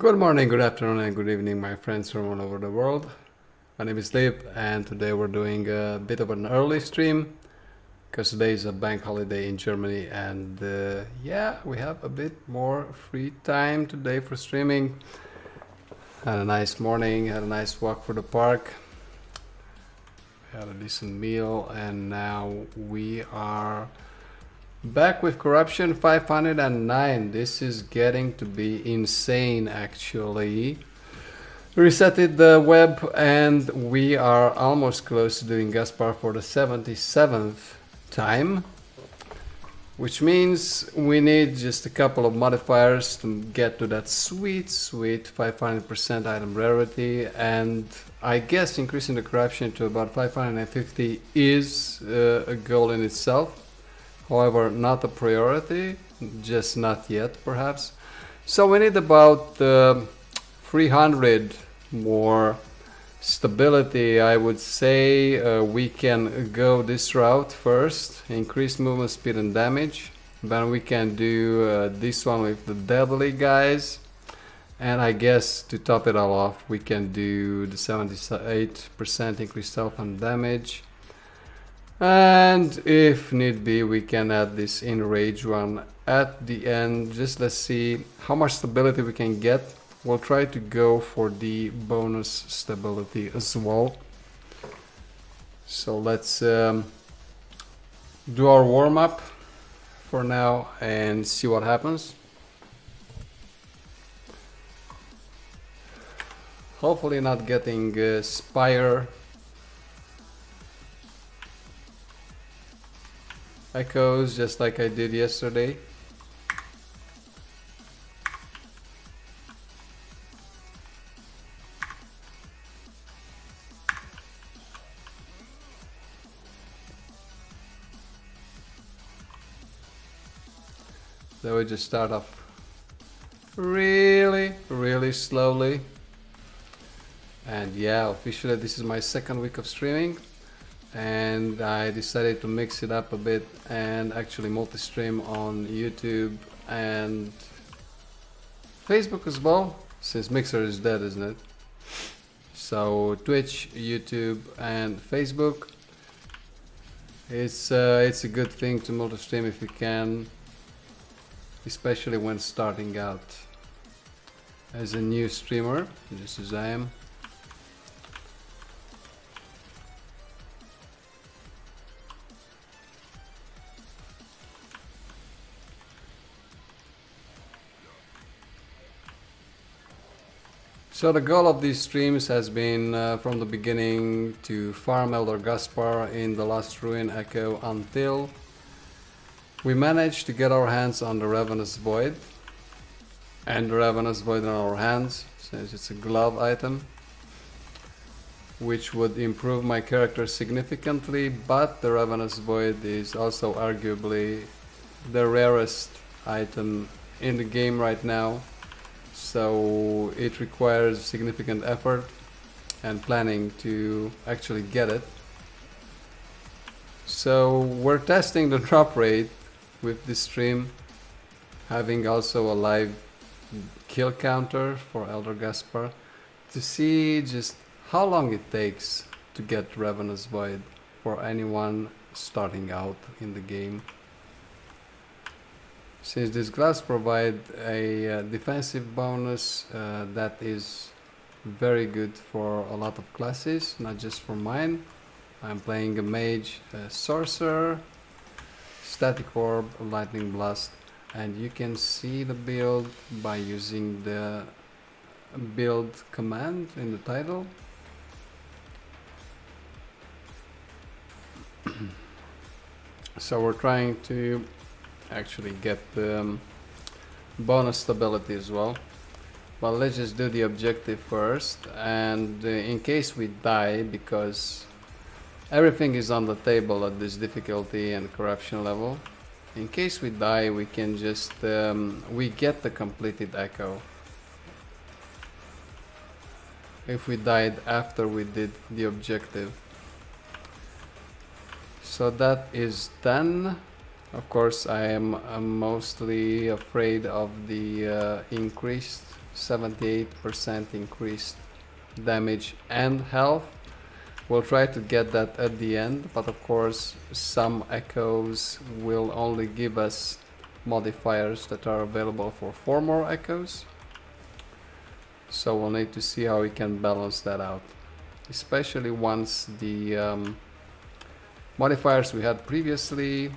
Good morning, good afternoon, and good evening, my friends from all over the world. My name is Dave, and today we're doing a bit of an early stream because today is a bank holiday in Germany, and yeah, we have a bit more free time today for streaming. Had a nice morning, had a nice walk through the park, had a decent meal, and now we are back with corruption 509. This is getting to be insane, actually. Resetted the web, and we are almost close to doing Gaspar for the 77th time, which means we need just a couple of modifiers to get to that sweet 500% item rarity, and I guess increasing the corruption to about 550 is a goal in itself. However, not a priority, just not yet, perhaps. So we need about 300 more stability. I would say we can go this route first, increase movement speed and damage. Then we can do this one with the deadly guys. And I guess to top it all off, we can do the 78% increased health and damage. And if need be, we can add this enrage one at the end. Just let's see how much stability we can get. We'll try to go for the bonus stability as well. So let's do our warm-up for now and see what happens. Hopefully not getting Spire echoes just like I did yesterday. So we just start off really slowly. And yeah, officially this is my second week of streaming. And I decided to mix it up a bit and actually multi-stream on YouTube and Facebook as well, since Mixer is dead, isn't it? So Twitch, YouTube and Facebook. It's a good thing to multi-stream if you can, especially when starting out as a new streamer, just as I am. So the goal of these streams has been from the beginning to farm Elder Gaspar in the last Ruin Echo until we managed to get our hands on the Ravenous Void. And the Ravenous Void in our hands, since it's a glove item, which would improve my character significantly, but the Ravenous Void is also arguably the rarest item in the game right now. So it requires significant effort and planning to actually get it. So we're testing the drop rate with this stream, having also a live kill counter for Elder Gaspar to see just how long it takes to get Ravenous Void for anyone starting out in the game. Since this gloves provide a defensive bonus that is very good for a lot of classes, not just for mine. I'm playing a mage, a sorcerer, static orb, lightning blast, and you can see the build by using the build command in the title. So we're trying to actually get the bonus stability as well, but let's just do the objective first. And in case we die, because everything is on the table at this difficulty and corruption level, in case we die, we can just we get the completed echo if we died after we did the objective. So that is done. Of course, I am mostly afraid of the increased 78% increased damage and health. We'll try to get that at the end, but of course some echoes will only give us modifiers that are available for 4 more echoes. So we'll need to see how we can balance that out, especially once the modifiers we had previously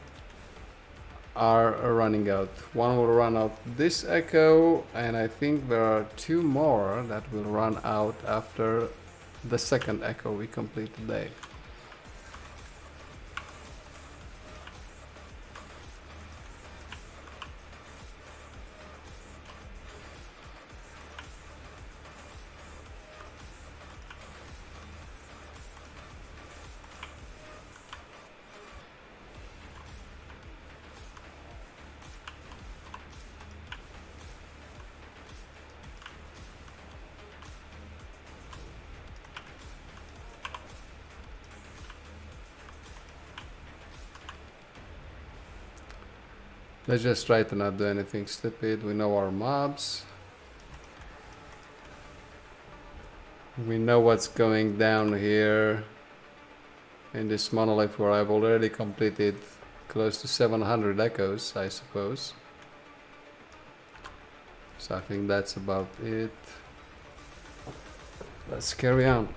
are running out. One will run out this echo, and I think there are 2 more that will run out after the second echo we complete today. Let's just try to not do anything stupid. We know our mobs. We know what's going down here in this monolith where I've already completed close to 700 echoes, I suppose. So I think that's about it. Let's carry on.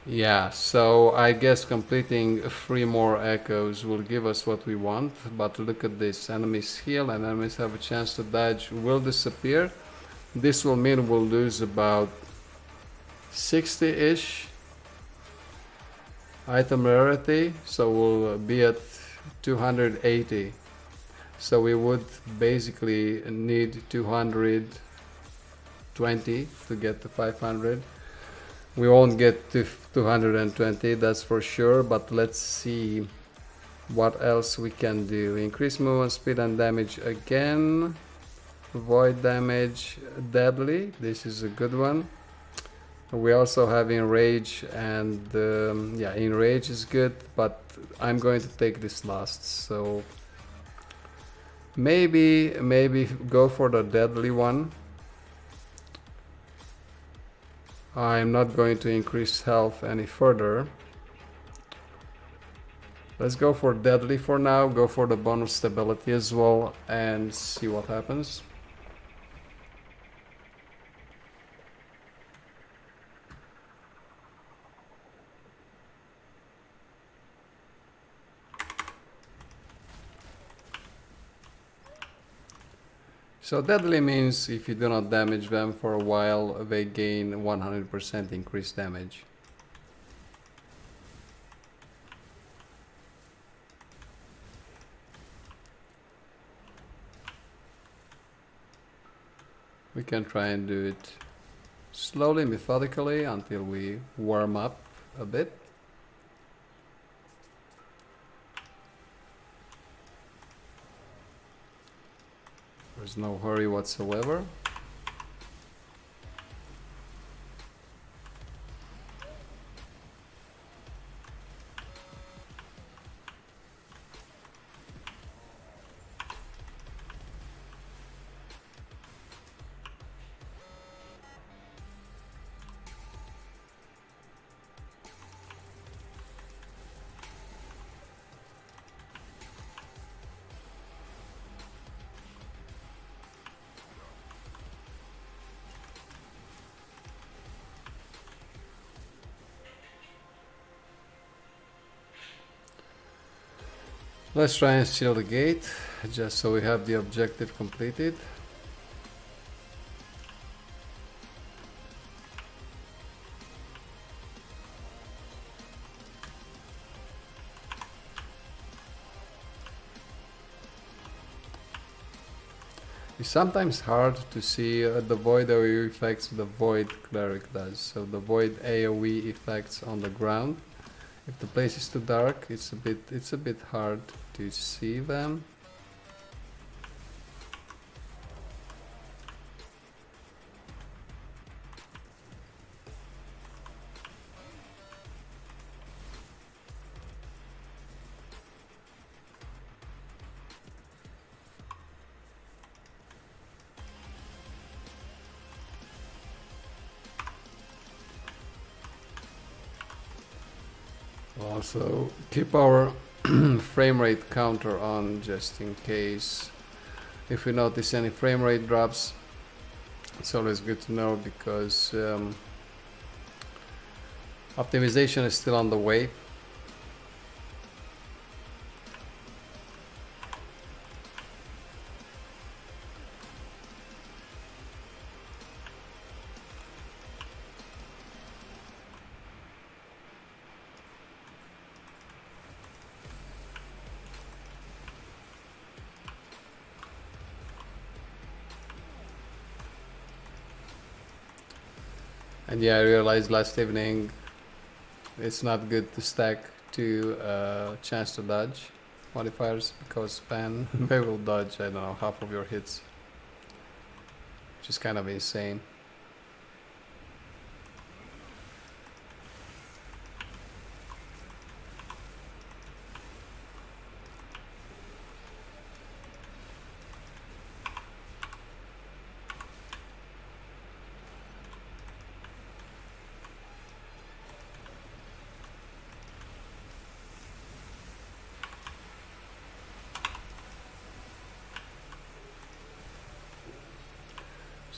Yeah, so I guess completing 3 more echoes will give us what we want, but look at this, enemies heal and enemies have a chance to dodge will disappear. This will mean we'll lose about 60-ish item rarity, so we'll be at 280. So we would basically need 220 to get to 500. We won't get to 220, that's for sure, but let's see what else we can do. Increase movement speed and damage again. Void damage, deadly, this is a good one. We also have enrage, and yeah, enrage is good, but I'm going to take this last, so maybe go for the deadly one. I'm not going to increase health any further. Let's go for deadly for now, go for the bonus stability as well, and see what happens. So deadly means if you do not damage them for a while, they gain 100% increased damage. We can try and do it slowly, methodically, until we warm up a bit. There's no hurry whatsoever. Let's try and seal the gate, just so we have the objective completed. It's sometimes hard to see the void AoE effects the void cleric does. So the void AoE effects on the ground. If the place is too dark, it's a bit hard to see them. Also, keep our frame rate counter on just in case. If we notice any frame rate drops, it's always good to know because optimization is still on the way. And yeah, I realized last evening it's not good to stack two chance to dodge modifiers because Pan they will dodge, I don't know, half of your hits, which is kind of insane.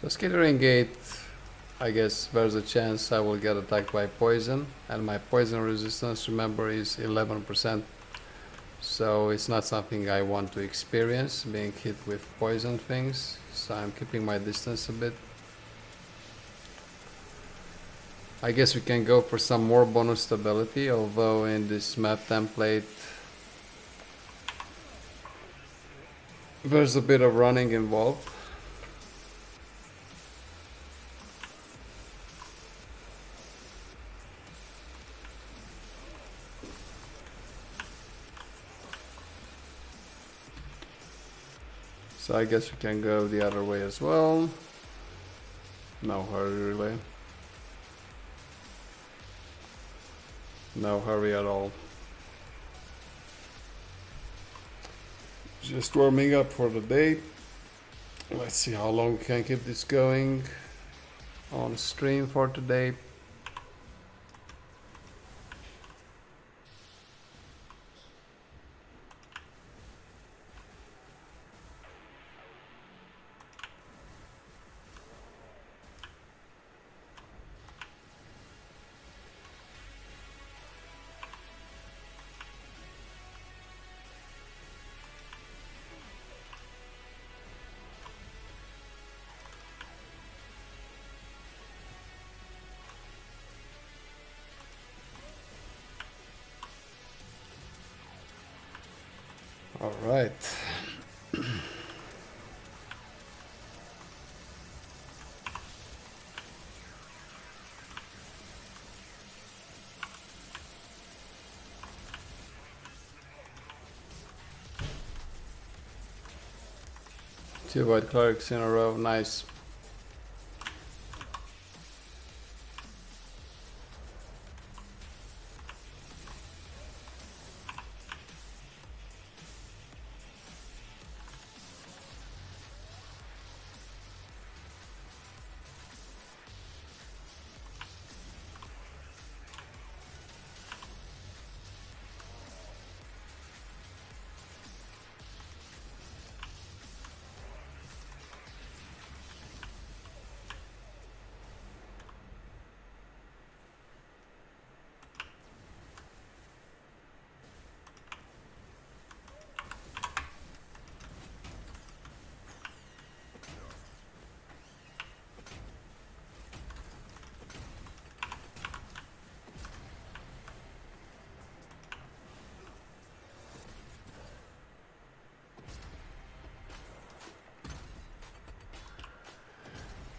So Skittering Gate, I guess there's a chance I will get attacked by poison, and my poison resistance, remember, is 11%. So it's not something I want to experience, being hit with poison things, so I'm keeping my distance a bit. I guess we can go for some more bonus stability, although in this map template there's a bit of running involved. So I guess we can go the other way as well. No hurry really. No hurry at all. Just warming up for the day. Let's see how long we can keep this going on stream for today. All right. Two white clerics in a row, nice.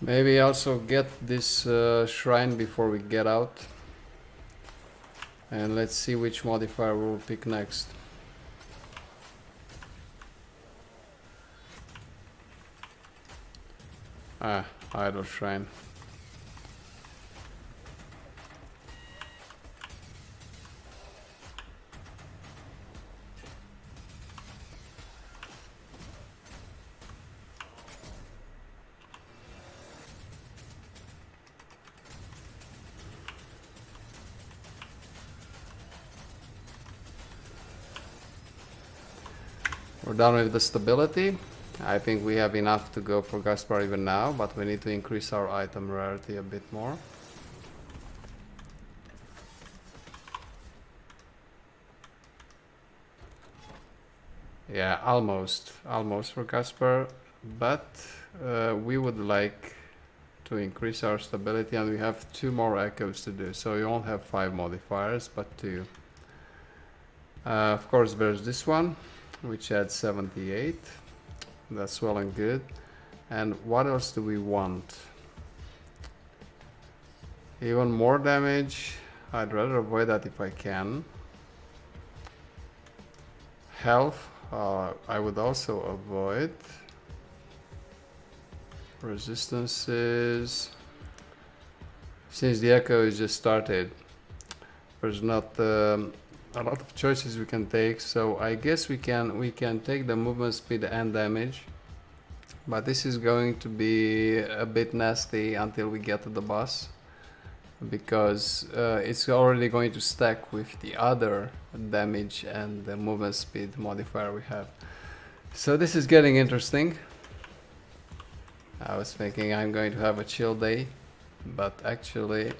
Maybe also get this shrine before we get out. And let's see which modifier we'll pick next. Ah, idle shrine. We're done with the stability. I think we have enough to go for Gaspar even now, but we need to increase our item rarity a bit more. Yeah, almost for Gaspar, but we would like to increase our stability, and we have 2 more echoes to do, so we won't have 5 modifiers but 2. Of course there's this one which adds 78. That's well and good. And what else do we want? Even more damage. I'd rather avoid that if I can. Health, I would also avoid. Resistances. Since the echo is just started, there's not a lot of choices we can take. So I guess we can take the movement speed and damage, but this is going to be a bit nasty until we get to the boss, because it's already going to stack with the other damage and the movement speed modifier we have. So this is getting interesting. I was thinking I'm going to have a chill day, but actually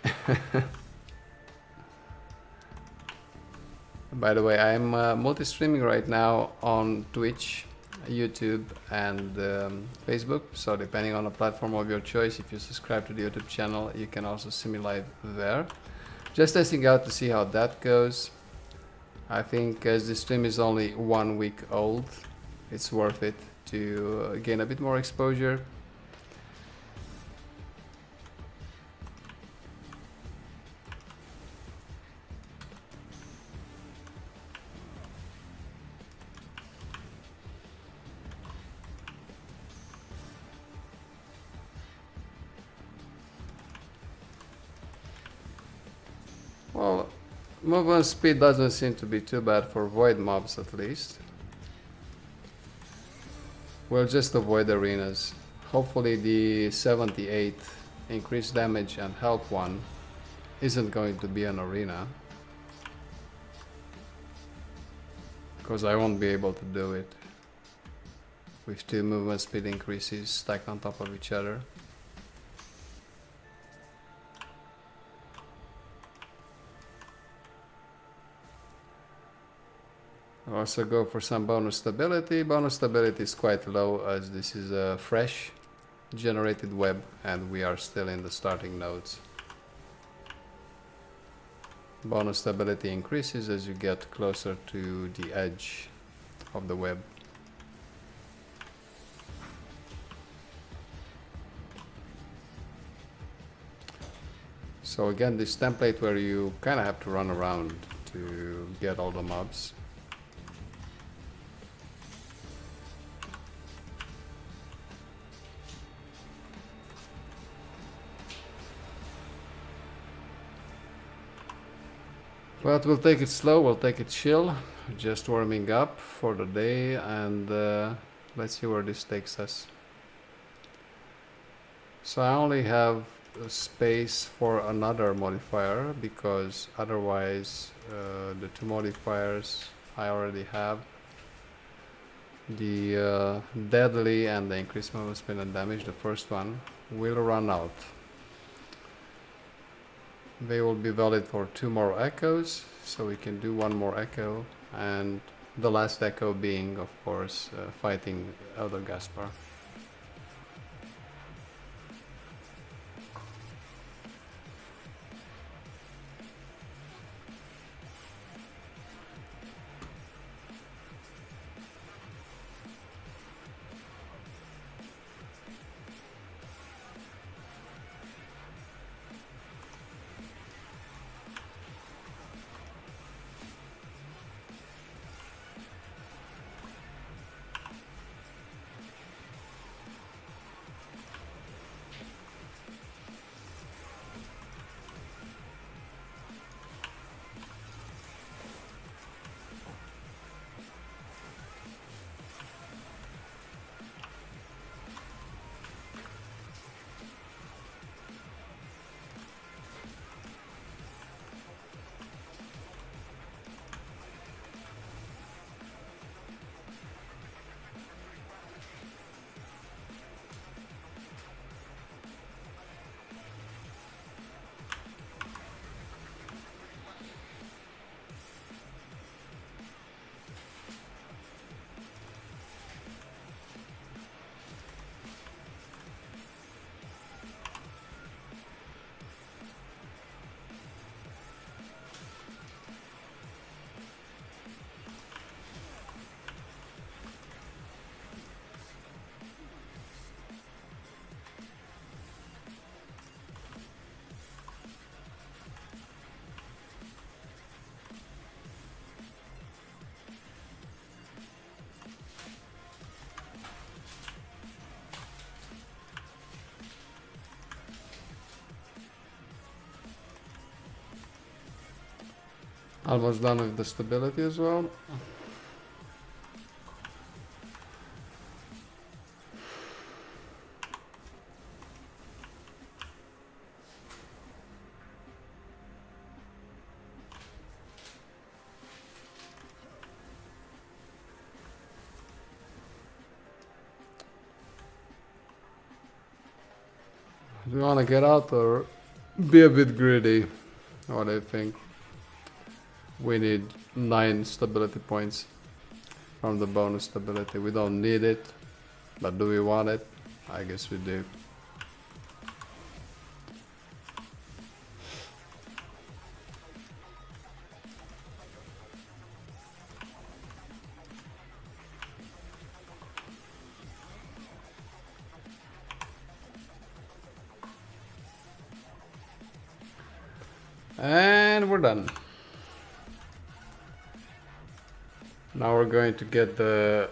by the way, I'm multi-streaming right now on Twitch, YouTube and Facebook, so depending on the platform of your choice, if you subscribe to the YouTube channel, you can also see me live there. Just testing out to see how that goes. I think as this stream is only 1 week old, it's worth it to gain a bit more exposure. Well, movement speed doesn't seem to be too bad for void mobs, at least. We'll just avoid arenas. Hopefully the 78 increased damage and health one isn't going to be an arena, because I won't be able to do it with 2 movement speed increases stacked on top of each other. I'll also go for some bonus stability. Bonus stability is quite low, as this is a fresh generated web and we are still in the starting nodes. Bonus stability increases as you get closer to the edge of the web. So again, this template where you kind of have to run around to get all the mobs. But we'll take it slow, we'll take it chill, just warming up for the day, and let's see where this takes us. So I only have a space for another modifier, because otherwise the 2 modifiers I already have, the deadly and the increased movement speed and damage, the first one, will run out. They will be valid for 2 more echoes, so we can do 1 more echo, and the last echo being, of course, fighting Elder Gaspar. Almost done with the stability as well. Do you want to get out or be a bit greedy? What do you think? We need 9 stability points from the bonus stability. We don't need it, but do we want it? I guess we do. And we're done. Now we're going to get the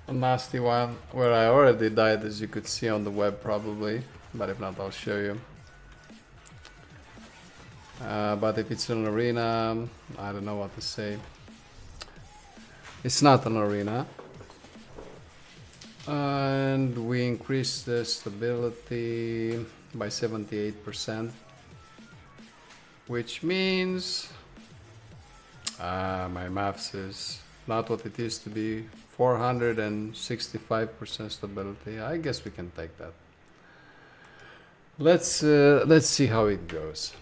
nasty one where I already died, as you could see on the web probably, but if not I'll show you. But if it's an arena, I don't know what to say. It's not an arena. And we increased the stability by 78%. Which means my maths is not what it used to be. 465% stability. I guess we can take that. Let's see how it goes.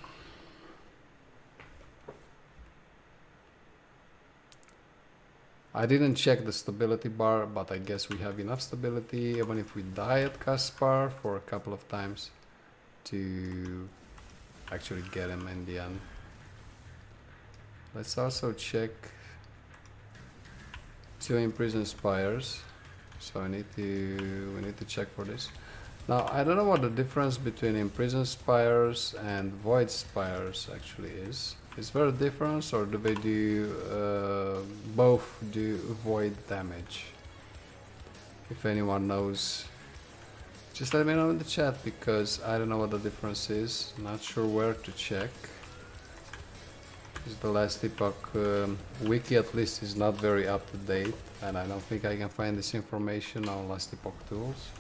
I didn't check the stability bar, but I guess we have enough stability, even if we die at Kaspar for a couple of times, to actually get him in the end. Let's also check 2 imprisoned spires. So we need to check for this. Now I don't know what the difference between imprisoned spires and void spires actually is. Is there a difference, or do they do both do void damage? If anyone knows, just let me know in the chat, because I don't know what the difference is. Not sure where to check. Because the Last Epoch wiki at least is not very up to date, and I don't think I can find this information on Last Epoch tools.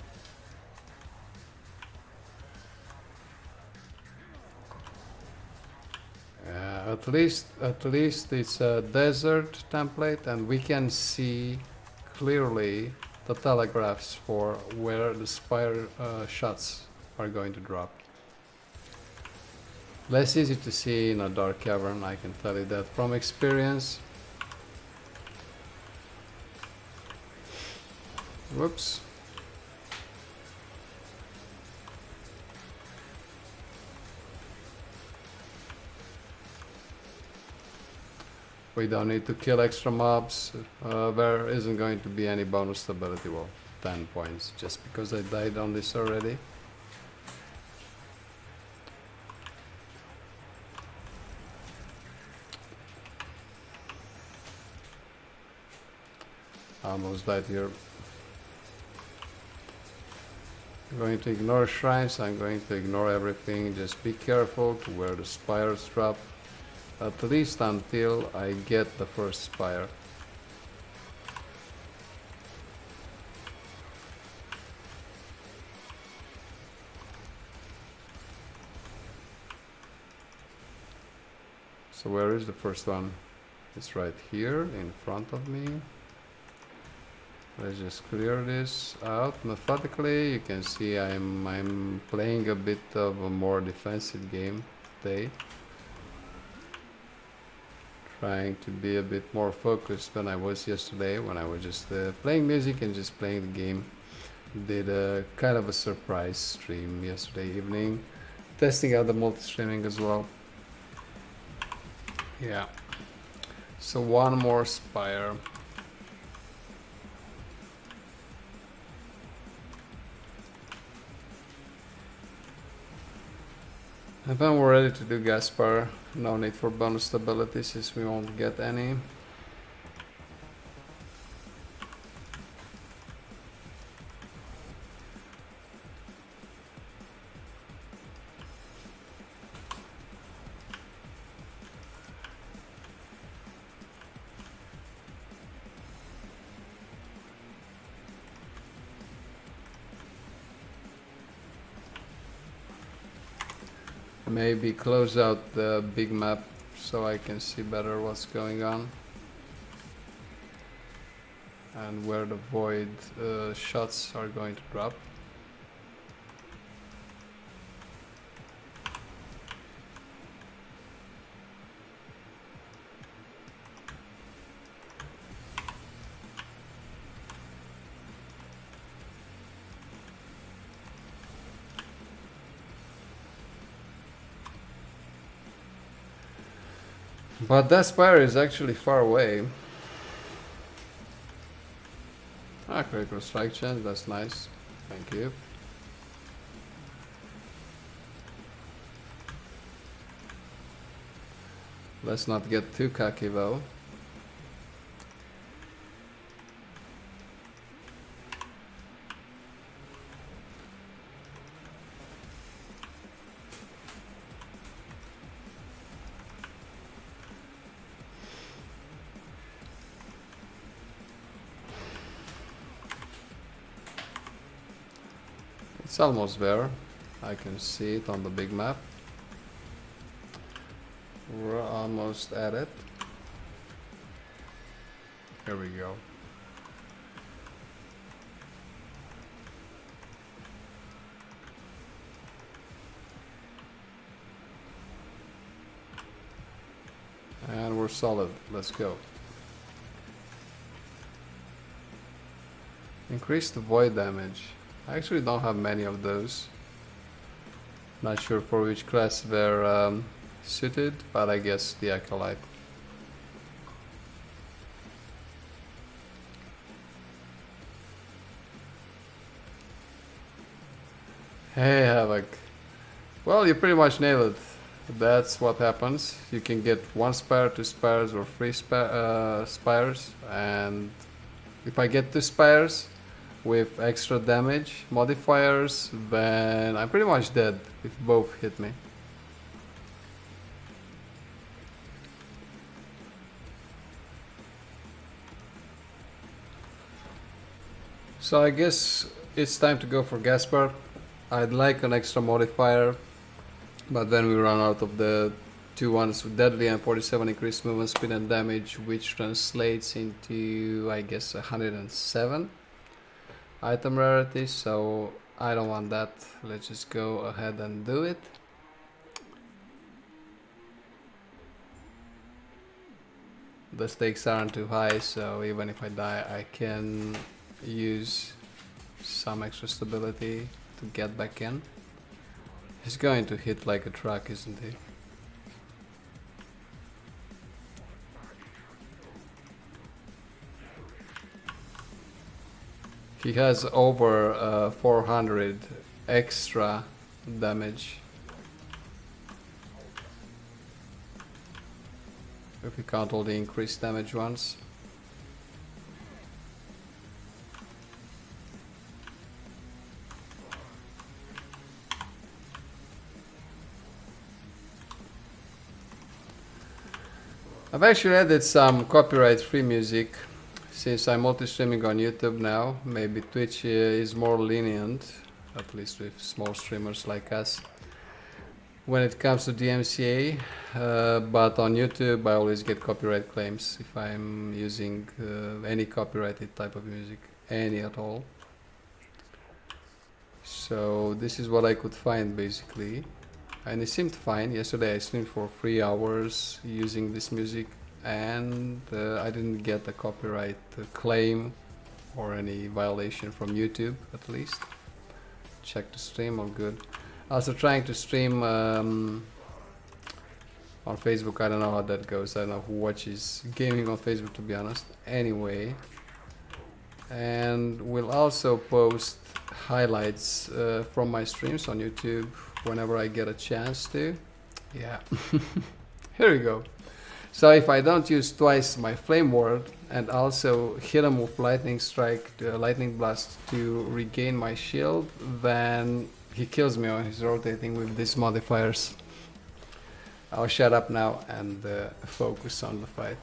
At least it's a desert template, and we can see clearly the telegraphs for where the spire shots are going to drop. Less easy to see in a dark cavern, I can tell you that from experience. Whoops. We don't need to kill extra mobs. There isn't going to be any bonus stability. Well, 10 points, just because I died on this already. I almost died here. I'm going to ignore shrines, I'm going to ignore everything. Just be careful to where the spires drop. At least until I get the first spire. So where is the first one? It's right here in front of me. Let's just clear this out methodically. You can see I'm playing a bit of a more defensive game today. Trying to be a bit more focused than I was yesterday, when I was just playing music and just playing the game. Did a kind of a surprise stream yesterday evening, testing out the multi-streaming as well. Yeah. So one more spire. And then we're ready to do Gaspar. No need for bonus stability since we won't get any. Maybe close out the big map so I can see better what's going on and where the void shots are going to drop. But that spire is actually far away. Ah, critical strike chance, that's nice. Thank you. Let's not get too cocky though. It's almost there. I can see it on the big map. We're almost at it. Here we go. And we're solid. Let's go. Increase the void damage. I actually don't have many of those. Not sure for which class they're suited, but I guess the Acolyte. Hey Havoc. Well, you pretty much nailed it. That's what happens. You can get 1 spire, 2 spires, or 3 spires, and if I get 2 spires with extra damage modifiers, then I'm pretty much dead if both hit me. So I guess it's time to go for Gaspar. I'd like an extra modifier, but then we run out of the 2 ones with deadly and 47 increased movement speed and damage, which translates into, I guess, 107 item rarity, so I don't want that. Let's just go ahead and do it. The stakes aren't too high, so even if I die, I can use some extra stability to get back in. He's going to hit like a truck, isn't he? He has over 400 extra damage. If we count all the increased damage ones. I've actually added some copyright-free music. Since I'm multi-streaming on YouTube now, maybe Twitch is more lenient, at least with small streamers like us, when it comes to DMCA, but on YouTube I always get copyright claims if I'm using any copyrighted type of music, any at all. So this is what I could find basically, and it seemed fine. Yesterday I streamed for 3 hours using this music, and I didn't get a copyright claim or any violation from YouTube, at least. Check the stream, all good. Also trying to stream on Facebook. I don't know how that goes. I don't know who watches gaming on Facebook, to be honest. Anyway, and we'll also post highlights from my streams on YouTube whenever I get a chance to. Yeah. Here we go. So if I don't use twice my flame ward and also hit him with lightning strike, lightning blast to regain my shield, then he kills me when he's rotating with these modifiers. I'll shut up now and focus on the fight.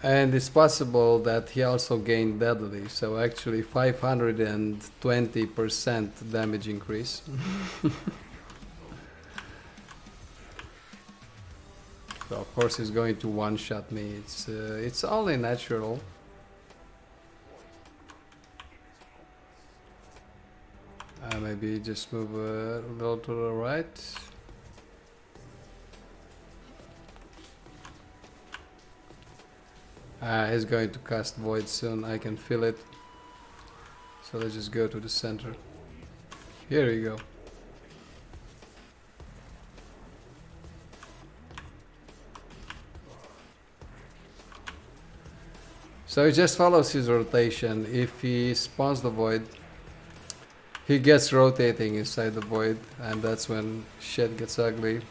And it's possible that he also gained deadly, so actually 520% damage increase. So of course he's going to one-shot me. It's only natural. Maybe just move a little to the right. He's going to cast Void soon, I can feel it. So let's just go to the center. Here you go. So he just follows his rotation. If he spawns the Void, he gets rotating inside the Void, and that's when shit gets ugly.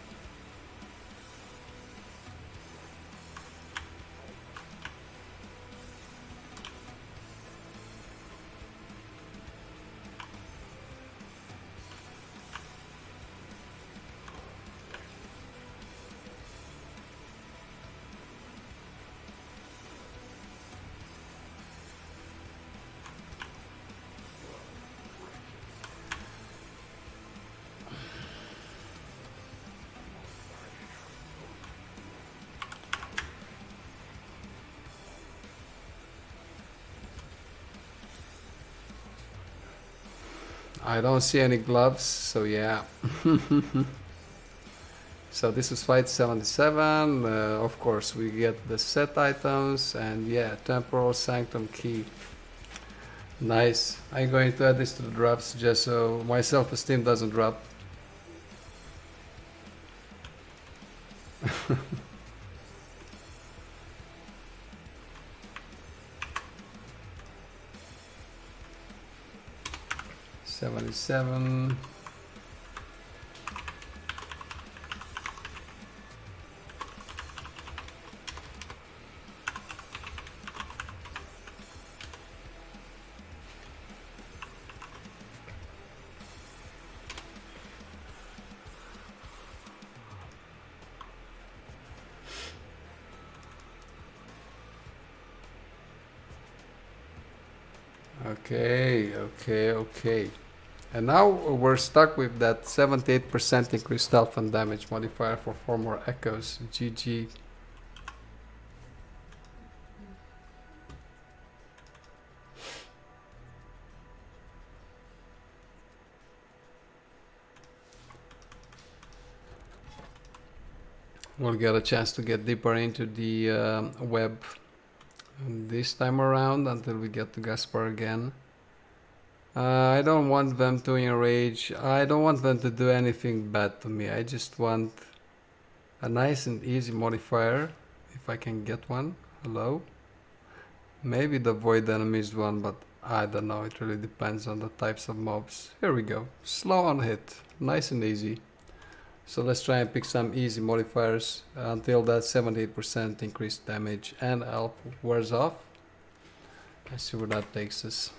I don't see any gloves, so yeah. So this is fight 77. Of course, we get the set items, and yeah, Temporal Sanctum Key. Nice. I'm going to add this to the drops just so my self-esteem doesn't drop. $77. Okay. And now we're stuck with that 78% increased health and damage modifier for 4 more echoes. GG. We'll get a chance to get deeper into the web this time around until we get to Gaspar again. I don't want them to enrage. I don't want them to do anything bad to me. I just want a nice and easy modifier, if I can get one. Hello? Maybe the void enemies one, but I don't know. It really depends on the types of mobs. Here we go. Slow on hit. Nice and easy. So let's try and pick some easy modifiers until that 78% increased damage and health wears off. Let's see where that takes us.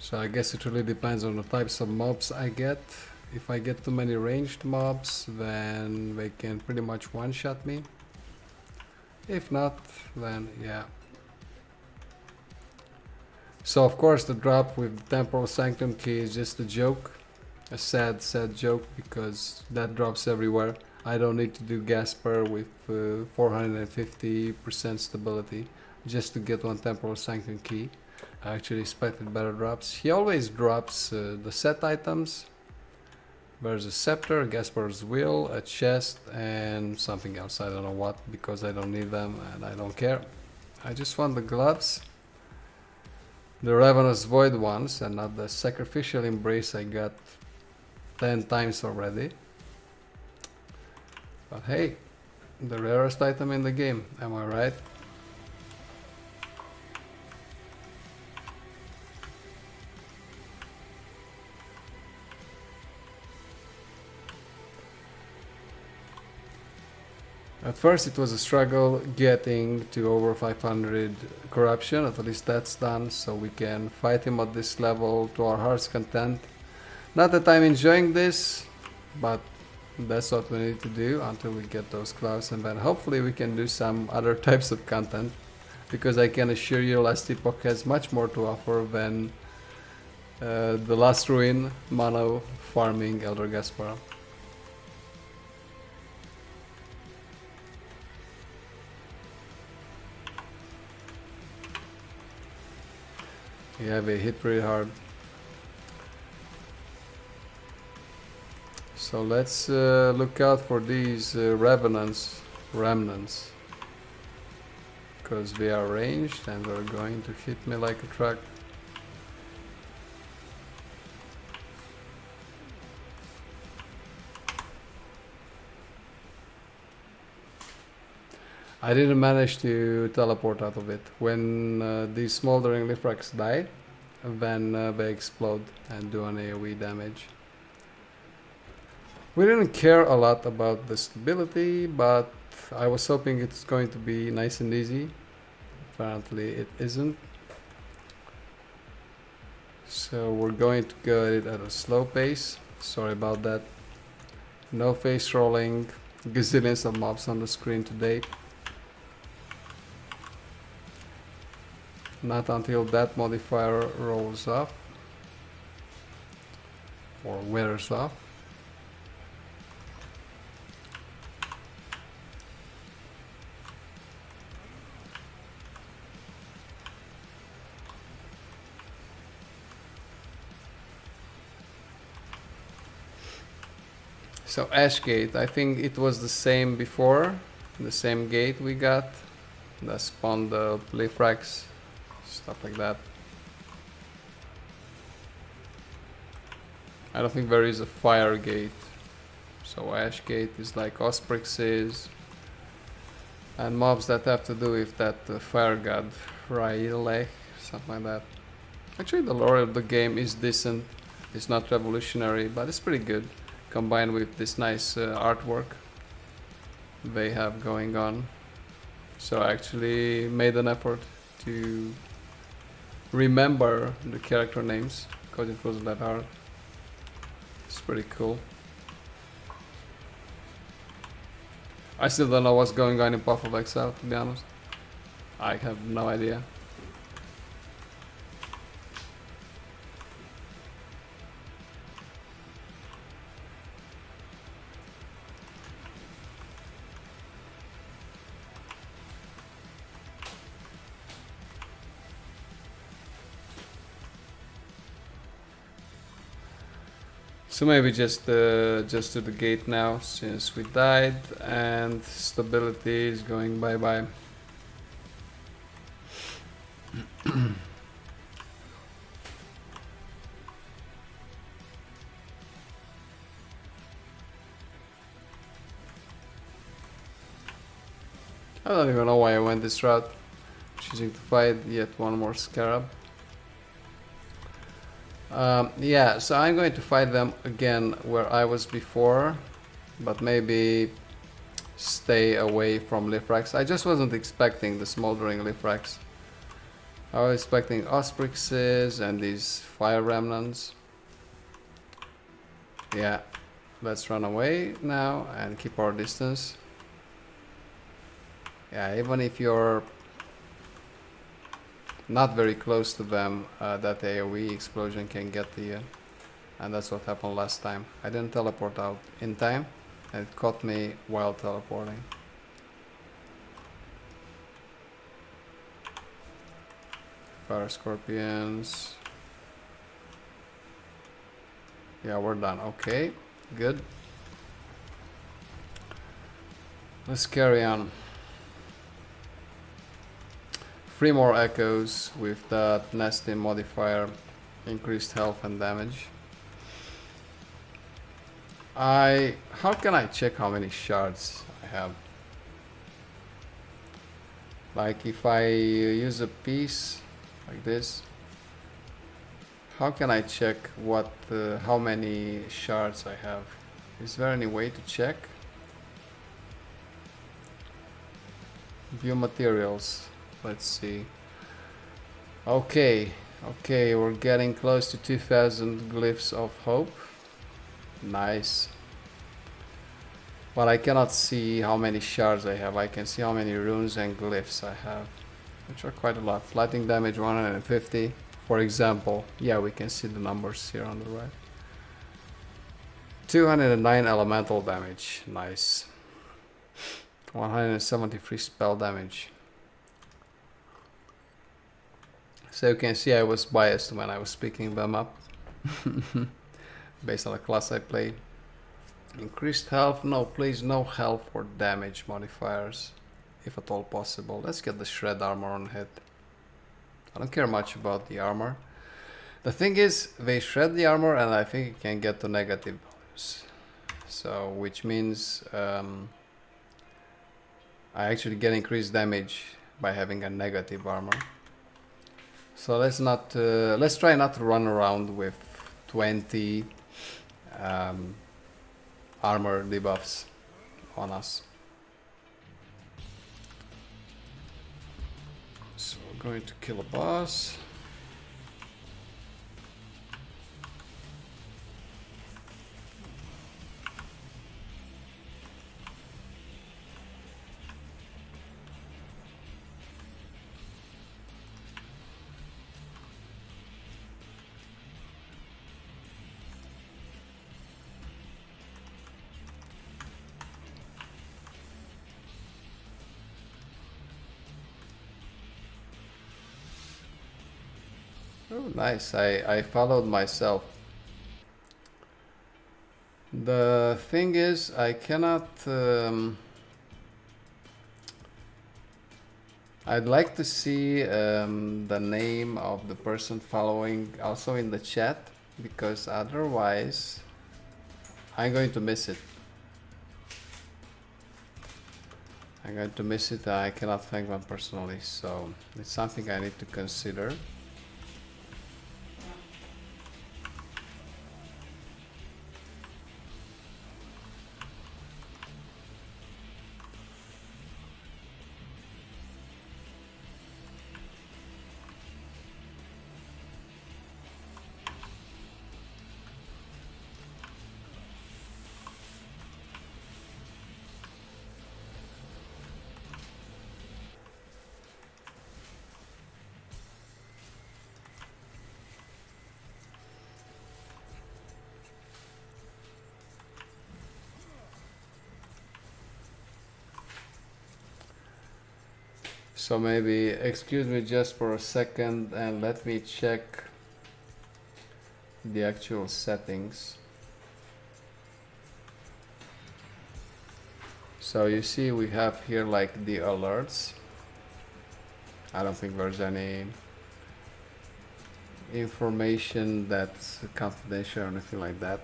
So I guess it really depends on the types of mobs I get. If I get too many ranged mobs, then they can pretty much one-shot me. If not, then yeah. So of course the drop with the Temporal Sanctum Key is just a joke. A sad joke, because that drops everywhere. I don't need to do Gaspar with 450% stability just to get one Temporal Sanctum Key. I actually expected better drops. He always drops the set items. There's a scepter, Gaspar's wheel, a chest, and something else. I don't know what, because I don't need them and I don't care. I just want the gloves, the Ravenous Void ones, and not the Sacrificial Embrace I got 10 times already. But hey, the rarest item in the game, am I right? At first it was a struggle getting to over 500 corruption, at least that's done, so we can fight him at this level to our heart's content. Not that I'm enjoying this, but that's what we need to do until we get those gloves, and then hopefully we can do some other types of content, because I can assure you Last Epoch has much more to offer than the Last Ruin mono farming Elder Gaspar. Yeah, they hit pretty hard. So let's look out for these remnants, because they are ranged and they're going to hit me like a truck. I didn't manage to teleport out of it. When these smoldering Lifrax die, then they explode and do an AoE damage. We didn't care a lot about the stability, but I was hoping it's going to be nice and easy. Apparently it isn't. So we're going to go at it at a slow pace. Sorry about that. No face rolling, gazillions of mobs on the screen today. Not until that modifier rolls off or wears off. So Ash Gate, I think it was the same before, the same gate we got that spawned the Lifrax, stuff like that. I don't think there is a fire gate, so Ash Gate is like Osprixes and mobs that have to do with that fire god, Railech, something like that. Actually the lore of the game is decent, it's not revolutionary, but it's pretty good. Combined with this nice artwork they have going on. So I actually made an effort to remember the character names because it wasn't that hard. It's pretty cool. I still don't know what's going on in Path of Exile, to be honest. I have no idea. So maybe just to the gate now, since we died and stability is going bye-bye. I don't even know why I went this route, choosing to fight yet one more scarab. Yeah, so I'm going to fight them again where I was before, but maybe stay away from Lifrax. I just wasn't expecting the smoldering Lifrax. I was expecting Osprixes and these fire remnants. Yeah, let's run away now and keep our distance. Yeah, even if you're not very close to them, that AoE explosion can get to you, and that's what happened last time. I didn't teleport out in time and it caught me while teleporting. Fire scorpions. Yeah, we're done. Okay, good. Let's carry on. 3 more echoes with that nasty modifier, increased health and damage. How can I check how many shards I have? Like if I use a piece like this, how can I check what how many shards I have? Is there any way to check? View materials. Let's see. Okay, okay, we're getting close to 2000 glyphs of hope. Nice. But I cannot see how many shards I have. I can see how many runes and glyphs I have, which are quite a lot. Lightning damage 150, for example. Yeah, we can see the numbers here on the right. 209 elemental damage. Nice. 173 spell damage. So you can see I was biased when I was picking them up. Based on the class I played. Increased health, no, please, no health or damage modifiers, if at all possible. Let's get the shred armor on hit. I don't care much about the armor. The thing is, they shred the armor and I think it can get to negative bonus. So, which means I actually get increased damage by having a negative armor. So let's try not to run around with 20 armor debuffs on us. So we're going to kill a boss. Oh, nice. I followed myself. The thing is, I cannot... I'd like to see the name of the person following also in the chat, because otherwise I'm going to miss it. I'm going to miss it. I cannot thank them personally, so it's something I need to consider. So maybe excuse me just for a second and let me check the actual settings. So you see we have here like the alerts. I don't think there's any information that's confidential or anything like that.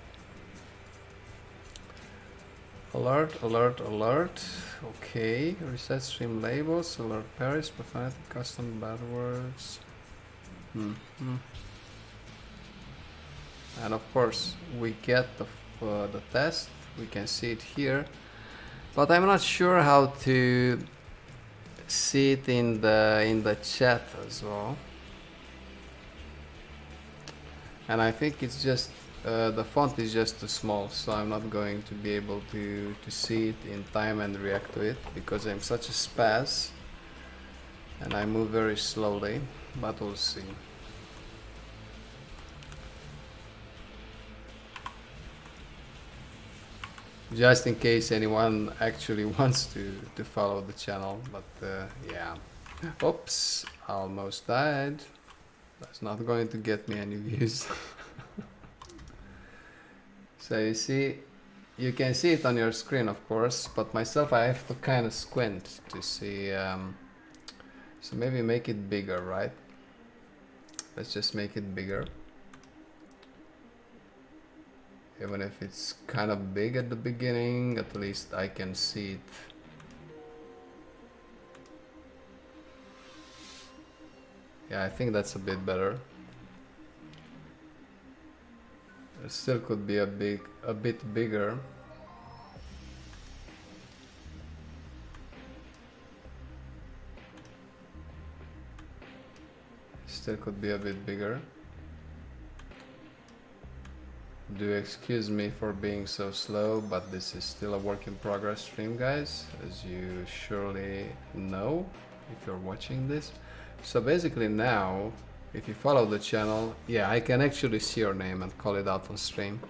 Alert, alert, alert. Okay, reset stream labels, alert parries, profanity, custom bad words. And of course, we get the test. We can see it here, but I'm not sure how to see it in the chat as well. And I think it's just the font is just too small, so I'm not going to be able to see it in time and react to it because I'm such a spaz and I move very slowly, but we'll see. Just in case anyone actually wants to follow the channel, but yeah. Oops, almost died. That's not going to get me any views. So you see, you can see it on your screen of course, but myself I have to kind of squint to see, so maybe make it bigger, right? Let's just make it bigger. Even if it's kind of big at the beginning, at least I can see it. Yeah, I think that's a bit better. It still could be a bit bigger. Still could be a bit bigger. Do excuse me for being so slow, but this is still a work in progress stream, guys, as you surely know if you're watching this. So basically now, if you follow the channel, yeah, I can actually see your name and call it out on stream.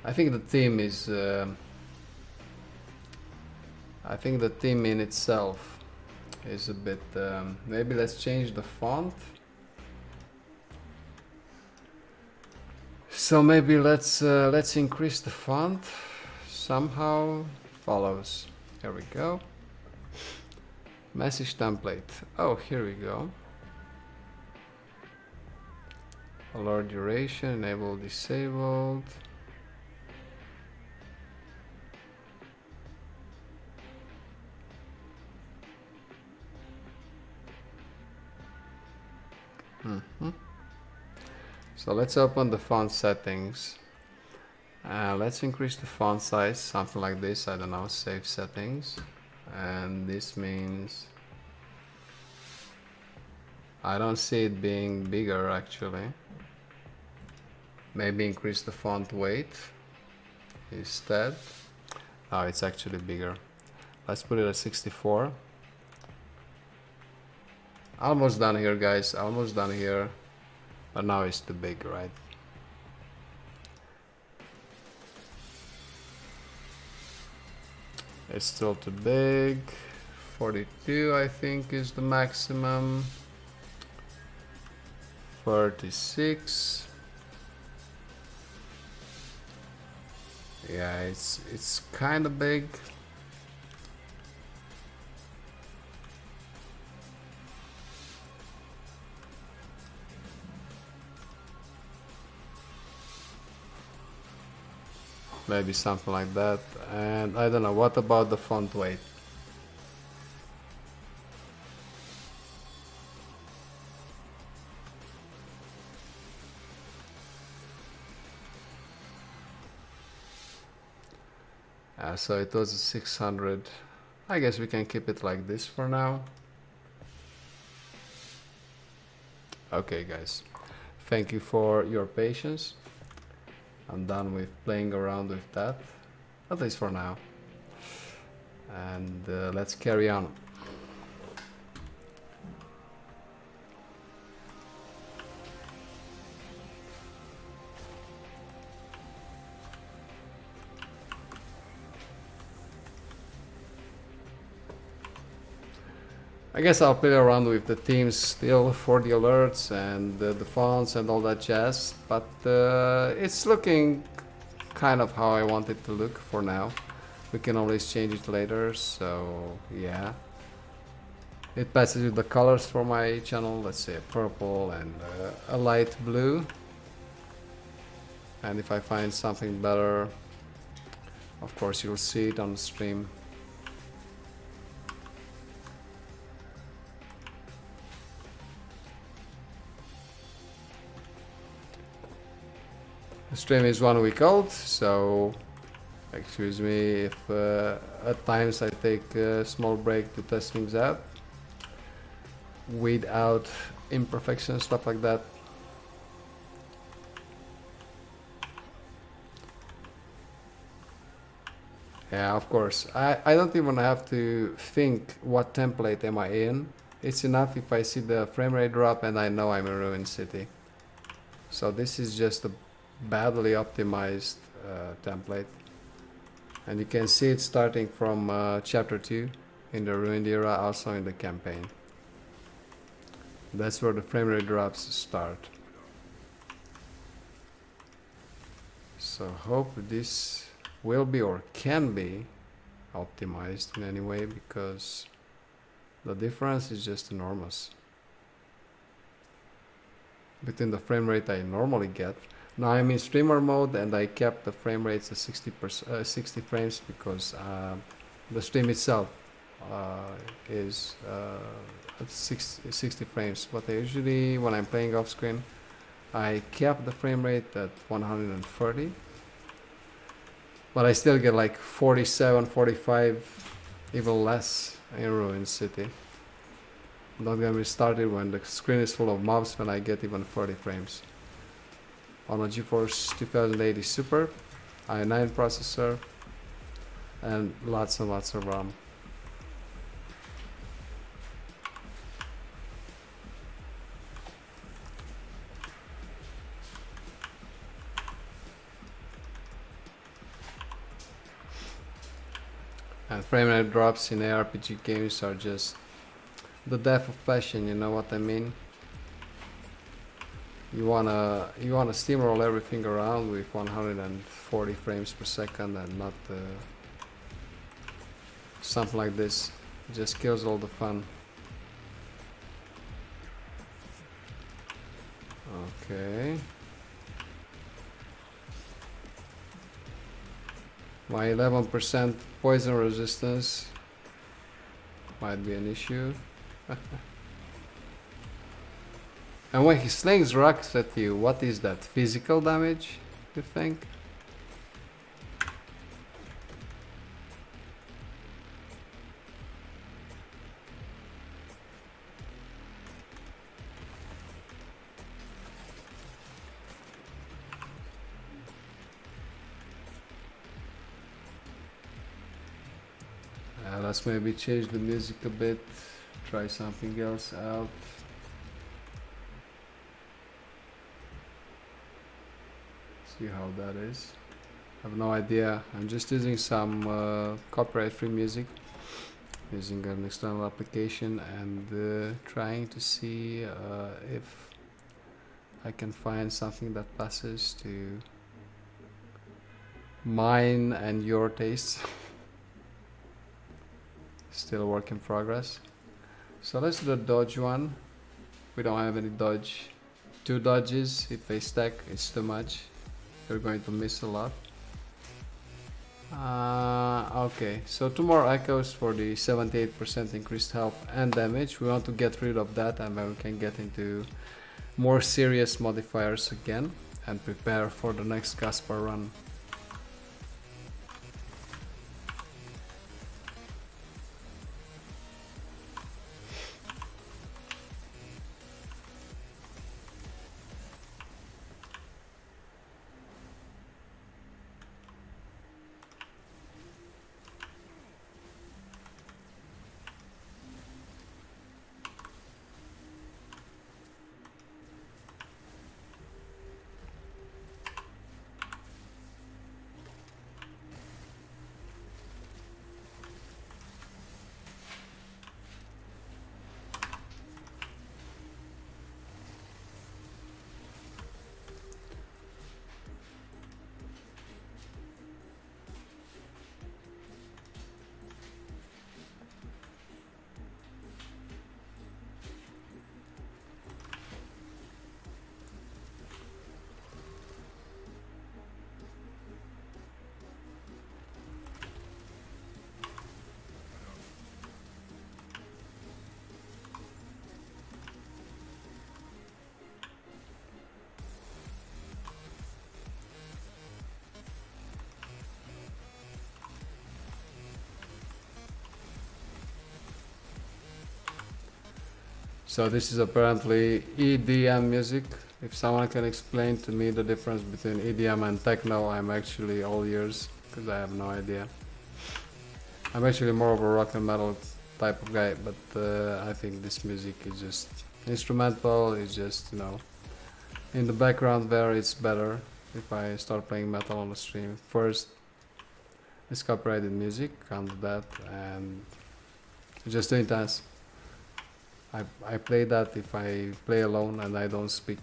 I think the theme is I think the theme in itself is a bit maybe let's change the font. So maybe let's increase the font somehow. Follows. Here we go. Message template. Oh, here we go. Alert duration, enable, disabled. So let's open the font settings. Let's increase the font size, something like this. I don't know, save settings. And this means I don't see it being bigger actually. Maybe increase the font weight instead. Oh, it's actually bigger. Let's put it at 64. Almost done here, guys. Almost done here. But now it's too big, right? It's still too big. 42, I think, is the maximum. 36. Yeah, it's kind of big. Maybe something like that. And I don't know, what about the font weight? So it was 600. I guess we can keep it like this for now. Okay, guys, thank you for your patience. I'm done with playing around with that, at least for now. And let's carry on. I guess I'll play around with the themes still for the alerts and the fonts and all that jazz, but it's looking kind of how I want it to look for now. We can always change it later, so yeah. It passes with the colors for my channel, let's say a purple and a light blue. And if I find something better, of course you'll see it on the stream. The stream is 1 week old, so excuse me if at times I take a small break to test things out, weed out imperfections, stuff like that. Yeah, of course. I don't even have to think what template am I in. It's enough if I see the frame rate drop and I know I'm in Ruined City. So this is just a badly optimized template, and you can see it starting from chapter 2 in the Ruined era, also in the campaign. That's where the frame rate drops start. So hope this will be or can be optimized in any way, because the difference is just enormous between the frame rate I normally get. Now I'm in streamer mode and I kept the frame rates at 60 frames because the stream itself is at 60 frames, but I usually, when I'm playing off screen, I cap the frame rate at 130, but I still get like 47, 45, even less in Ruin City. Don't get me started when the screen is full of mobs when I get even 40 frames. On a GeForce 2080 Super, i9 processor, and lots and lots of RAM. And frame rate drops in ARPG games are just the death of passion, you know what I mean? You wanna steamroll everything around with 140 frames per second and not something like this. It just kills all the fun. Okay. My 11% poison resistance might be an issue. And when he slings rocks at you, what is that? Physical damage, you think? Let's maybe change the music a bit, try something else out. See how that is. I have no idea. I'm just using some copyright-free music, using an external application, and trying to see if I can find something that passes to mine and your tastes. Still a work in progress. So let's do the dodge one. We don't have any dodge. 2 dodges, if they stack, it's too much. You're going to miss a lot. Okay, so 2 more echoes for the 78% increased health and damage. We want to get rid of that, and then we can get into more serious modifiers again and prepare for the next Gaspar run. So this is apparently EDM music. If someone can explain to me the difference between EDM and techno, I'm actually all ears, because I have no idea. I'm actually more of a rock and metal type of guy, but I think this music is just instrumental. It's just, you know, in the background there, it's better if I start playing metal on the stream. First, it's copyrighted music, can't do that, and it's just too intense. I play that if I play alone and I don't speak.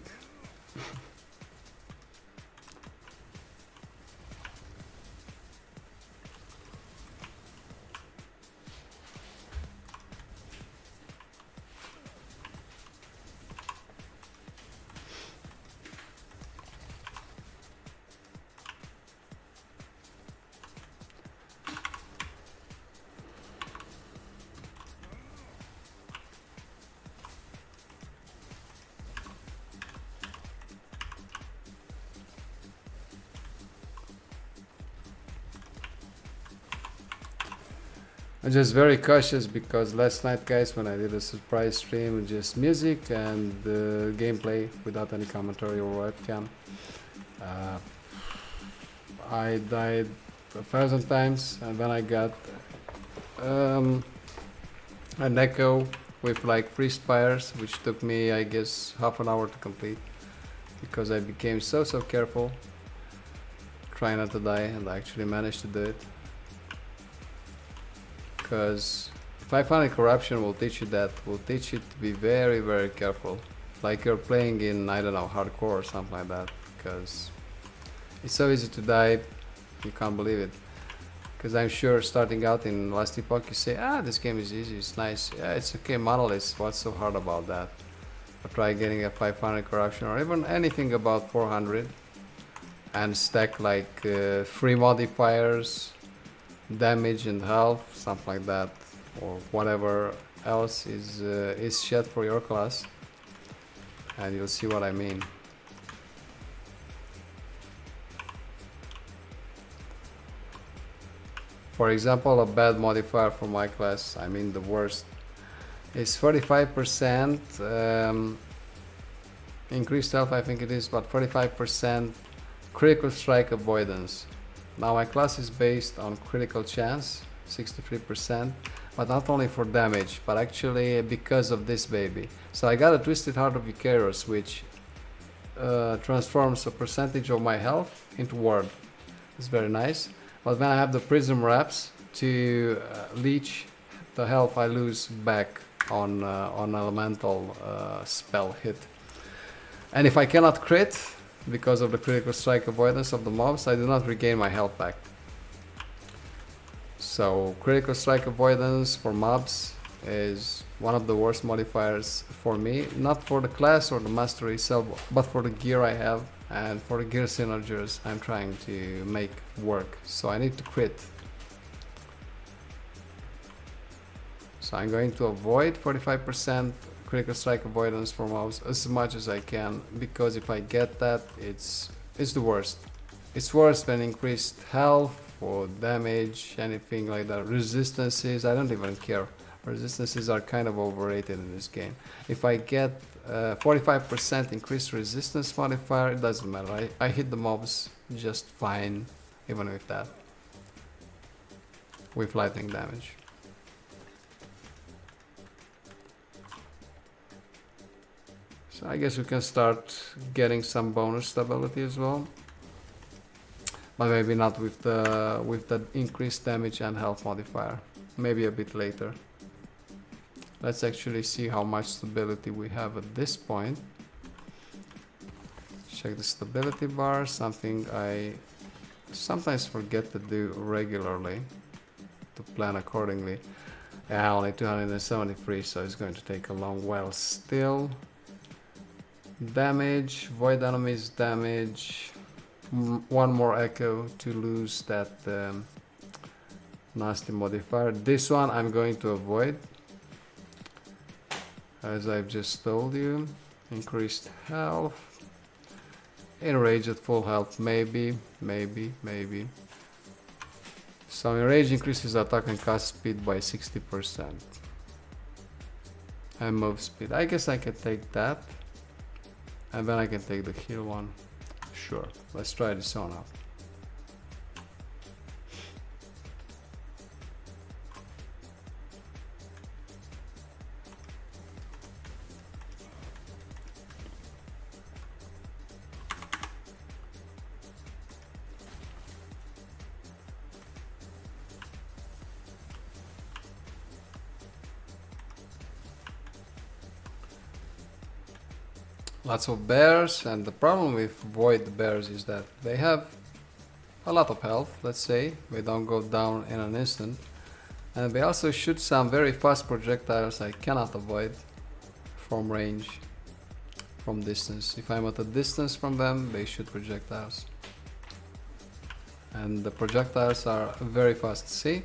I'm just very cautious because last night, guys, when I did a surprise stream, just music and gameplay without any commentary or webcam, uh, I died 1,000 times, and then I got um, an echo with like 3 spires, which took me, I guess, half an hour to complete because I became so careful, trying not to die, and I actually managed to do it. Because 500 corruption will teach you that, will teach you to be very careful, like you're playing in, I don't know, hardcore or something like that, because it's so easy to die, you can't believe it. Because I'm sure starting out in Last Epoch you say, this game is easy, it's nice, yeah, it's okay, monoliths, what's so hard about that? But try getting a 500 corruption or even anything about 400 and stack like 3 modifiers, damage and health, something like that, or whatever else is shit for your class, and you'll see what I mean. For example, a bad modifier for my class, I mean the worst, is 45% increased health, I think it is, but 45% critical strike avoidance. Now my class is based on critical chance, 63%, but not only for damage, but actually because of this baby. So I got a Twisted Heart of Icarus, which transforms a percentage of my health into ward. It's very nice. But then I have the Prism Wraps to leech the health I lose back on elemental spell hit. And if I cannot crit, because of the critical strike avoidance of the mobs, I do not regain my health back. So critical strike avoidance for mobs is one of the worst modifiers for me, not for the class or the mastery itself, but for the gear I have and for the gear synergies I'm trying to make work. So I need to crit. So I'm going to avoid 45% critical strike avoidance for mobs as much as I can, because if I get that, it's the worst. It's worse than increased health or damage, anything like that. Resistances, I don't even care. Resistances are kind of overrated in this game. If I get 45% increased resistance modifier, it doesn't matter. I hit the mobs just fine, even with that, with lightning damage. So I guess we can start getting some bonus stability as well, but maybe not with the increased damage and health modifier. Maybe a bit later. Let's actually see how much stability we have at this point. Check the stability bar, something I sometimes forget to do regularly, to plan accordingly. Yeah, only 273, so it's going to take a long while still. Damage, void enemies damage, one more echo to lose that nasty modifier. This one I'm going to avoid, as I've just told you. Increased health, enrage at full health, maybe. So enrage increases attack and cast speed by 60% and move speed. I guess I can take that. And then I can take the heal one. Sure, let's try this one out. Lots of bears, and the problem with void bears is that they have a lot of health, let's say. They don't go down in an instant. And they also shoot some very fast projectiles I cannot avoid from range, from distance. If I'm at a distance from them, they shoot projectiles. And the projectiles are very fast. See?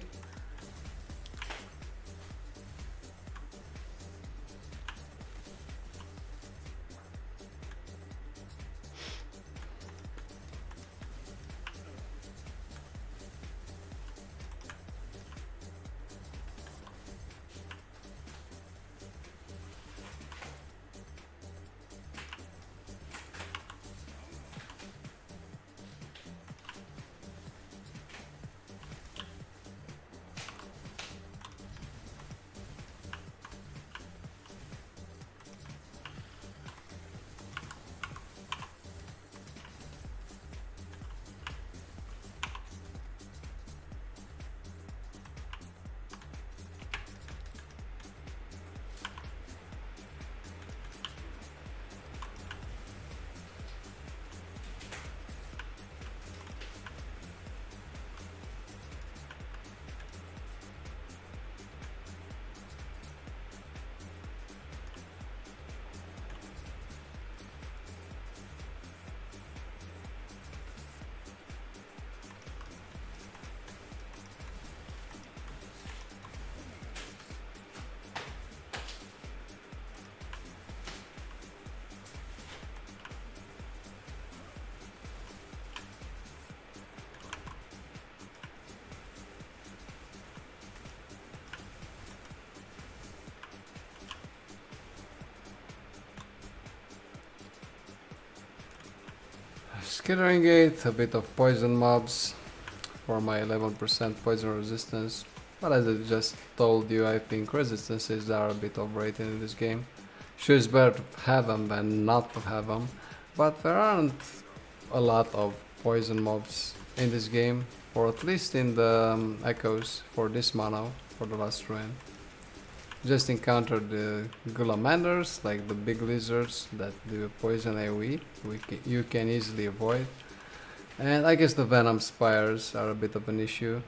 Skittering Gate, a bit of poison mobs for my 11% poison resistance. But as I just told you, I think resistances are a bit overrated in this game. Sure, it's better to have them than not to have them, but there aren't a lot of poison mobs in this game, or at least in the echoes for this mono, for the last ruin. Just encountered the Gulamanders, like the big lizards that do poison AoE, you can easily avoid. And I guess the Venom Spires are a bit of an issue.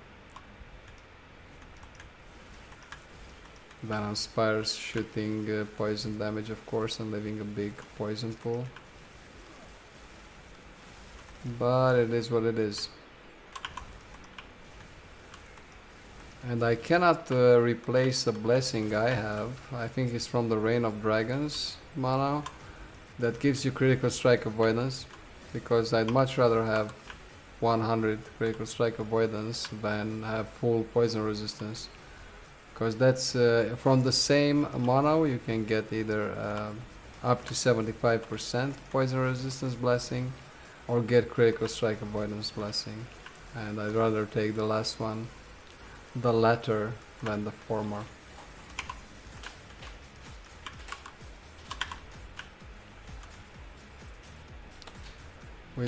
Venom Spires shooting poison damage, of course, and leaving a big poison pool. But it is what it is. And I cannot replace a blessing I have. I think it's from the Reign of Dragons mono that gives you critical strike avoidance, because I'd much rather have 100 critical strike avoidance than have full poison resistance, because that's from the same mono you can get either up to 75% poison resistance blessing or get critical strike avoidance blessing, and I'd rather take the last one, the latter, than the former. We're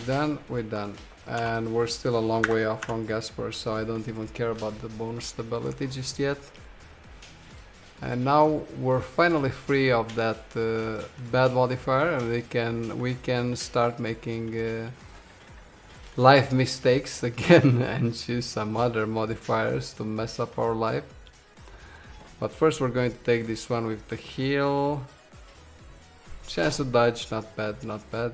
done, and we're still a long way off from Gasper, so I don't even care about the bonus stability just yet. And now we're finally free of that bad modifier, and we can start making life mistakes again and choose some other modifiers to mess up our life. But first we're going to take this one with the heal. Chance to dodge, not bad, not bad.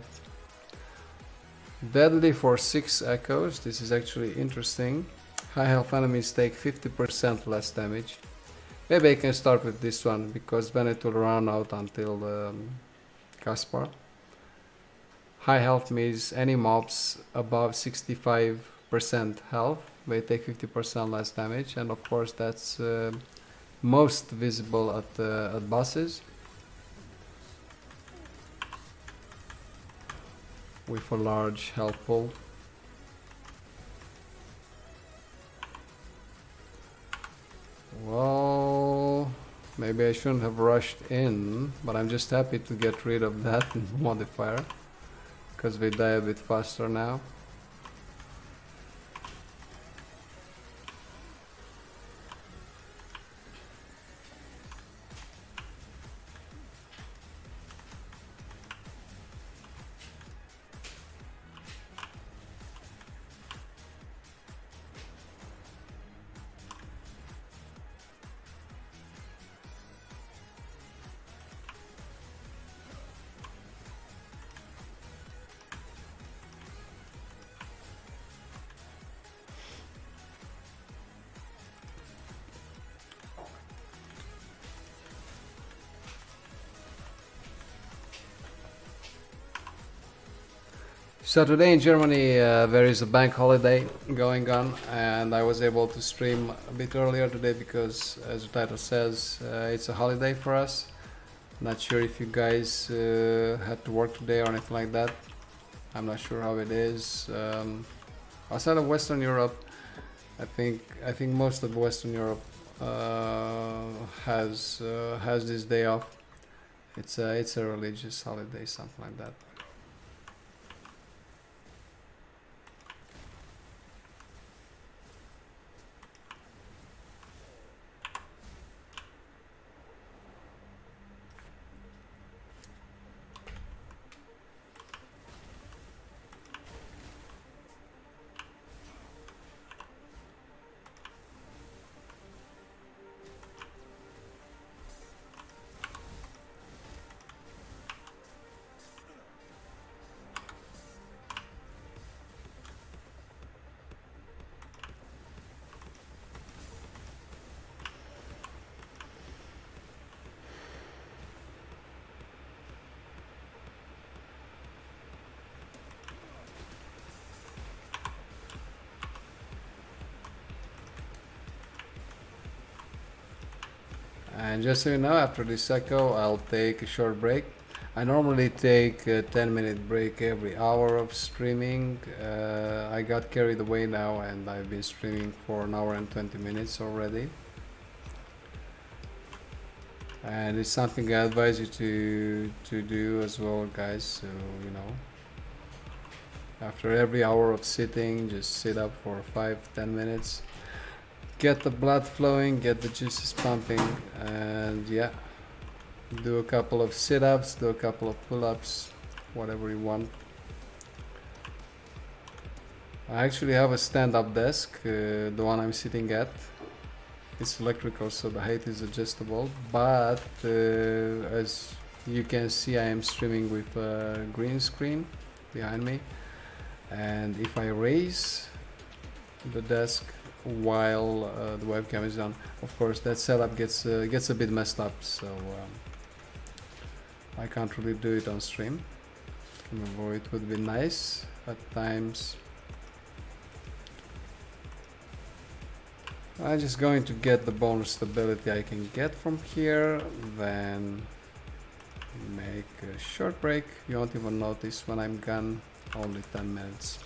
Deadly for 6 echoes, this is actually interesting. High health enemies take 50% less damage. Maybe I can start with this one, because then it will run out until Caspar. High health means any mobs above 65% health, they take 50% less damage, and of course that's most visible at bosses. With a large health pool. Well, maybe I shouldn't have rushed in, but I'm just happy to get rid of that modifier, because we die a bit faster now. So today in Germany there is a bank holiday going on, and I was able to stream a bit earlier today because, as the title says, it's a holiday for us. Not sure if you guys had to work today or anything like that. I'm not sure how it is. Outside of Western Europe, I think most of Western Europe has this day off. It's a religious holiday, something like that. And just so you know, after this echo, I'll take a short break. I normally take a 10-minute break every hour of streaming. I got carried away now and I've been streaming for an hour and 20 minutes already. And it's something I advise you to do as well, guys. So, you know, after every hour of sitting, just sit up for 5-10 minutes. Get the blood flowing, get the juices pumping, and yeah, do a couple of sit-ups, do a couple of pull-ups, whatever you want. I actually have a stand-up desk, the one I'm sitting at. It's electrical, so the height is adjustable, but as you can see, I am streaming with a green screen behind me, and if I raise the desk while the webcam is on, of course that setup gets a bit messed up, so I can't really do it on stream. Although it would be nice at times. I'm just going to get the bonus stability I can get from here, then make a short break. You won't even notice when I'm gone, only 10 minutes.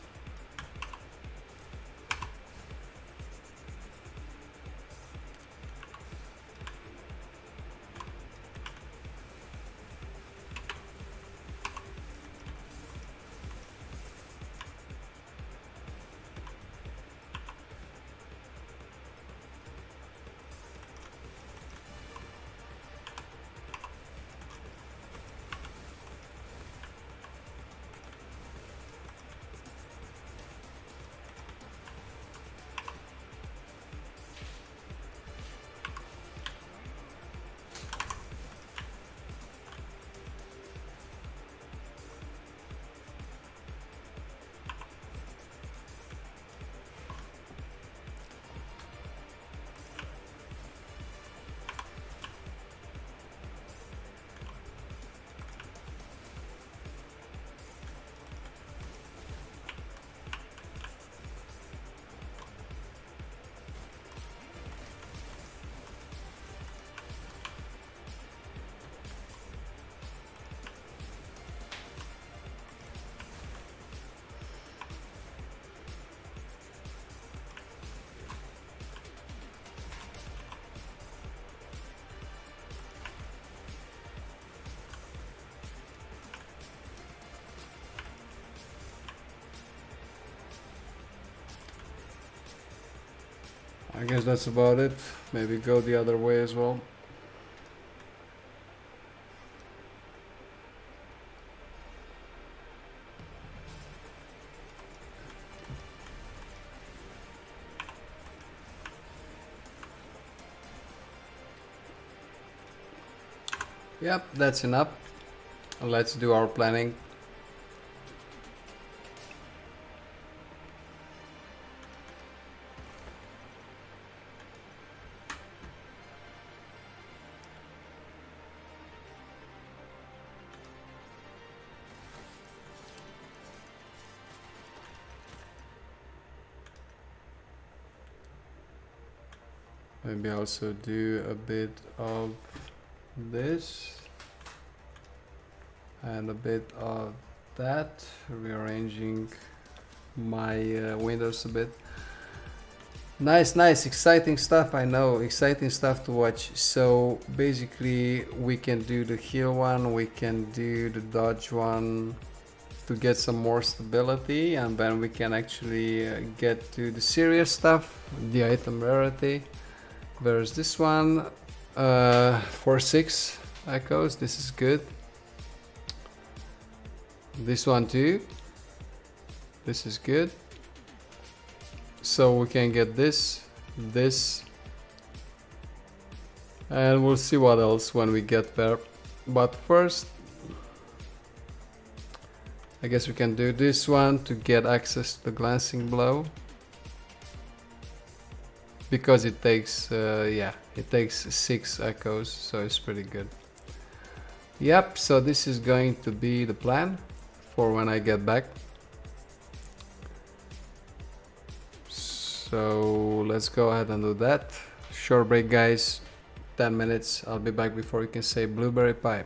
I guess that's about it. Maybe go the other way as well. Yep, that's enough. Let's do our planning. Maybe also do a bit of this and a bit of that, rearranging my windows a bit. Nice, exciting stuff. I know, exciting stuff to watch. So basically we can do the heal one, we can do the dodge one to get some more stability, and then we can actually get to the serious stuff, the item rarity. There's this one, 4-6 echoes, this is good. This one too, this is good. So we can get this, and we'll see what else when we get there. But first, I guess we can do this one to get access to the glancing blow. Because it takes, yeah, it takes 6 echoes, so it's pretty good. Yep, so this is going to be the plan for when I get back. So let's go ahead and do that. Short break, guys, 10 minutes. I'll be back before you can say blueberry pie.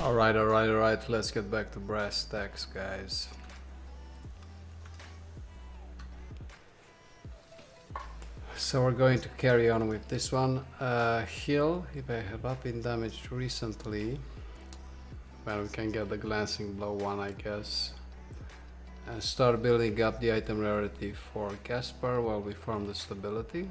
Alright, let's get back to brass tacks, guys. So we're going to carry on with this one. Heal, if I have not been damaged recently. Well, we can get the glancing blow one, I guess. And start building up the item rarity for Caspar while we farm the stability.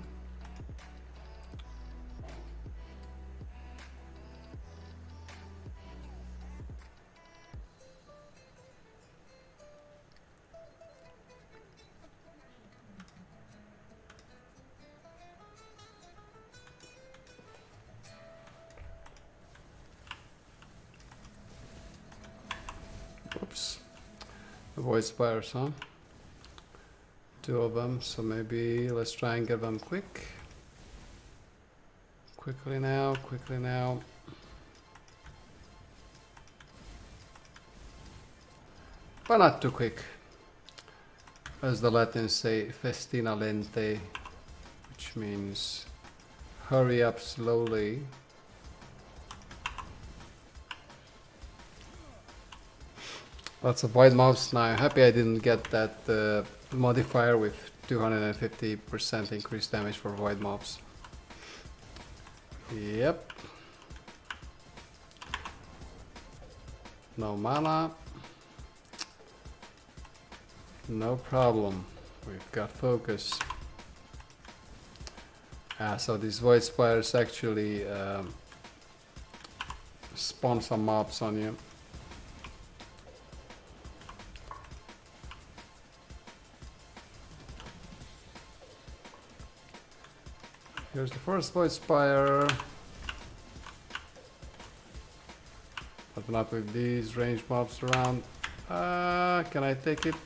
Oops. Avoid spires, huh? 2 of them, so maybe let's try and get them quick. Quickly now. But not too quick. As the Latins say, festina lente, which means hurry up slowly. Lots of white mobs now. I'm happy I didn't get that modifier with 250% increased damage for white mobs. Yep. No mana. No problem. We've got focus. So these void spires actually spawn some mobs on you. Here's the first void spire. But not with these ranged mobs around. Can I take it?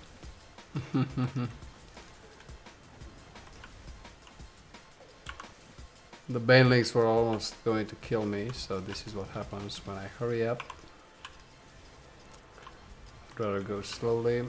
The banelings were almost going to kill me, so this is what happens when I hurry up. I'd rather go slowly.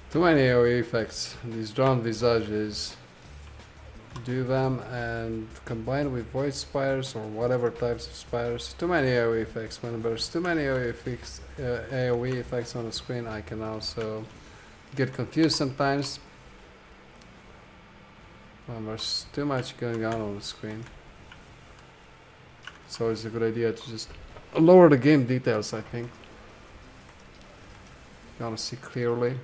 Too many AoE effects. These drawn visages. Do them and combine with void spires or whatever types of spires. Too many AoE effects. When there's too many AoE effects on the screen, I can also get confused sometimes. When there's too much going on the screen. So it's a good idea to just lower the game details, I think. You want to see clearly.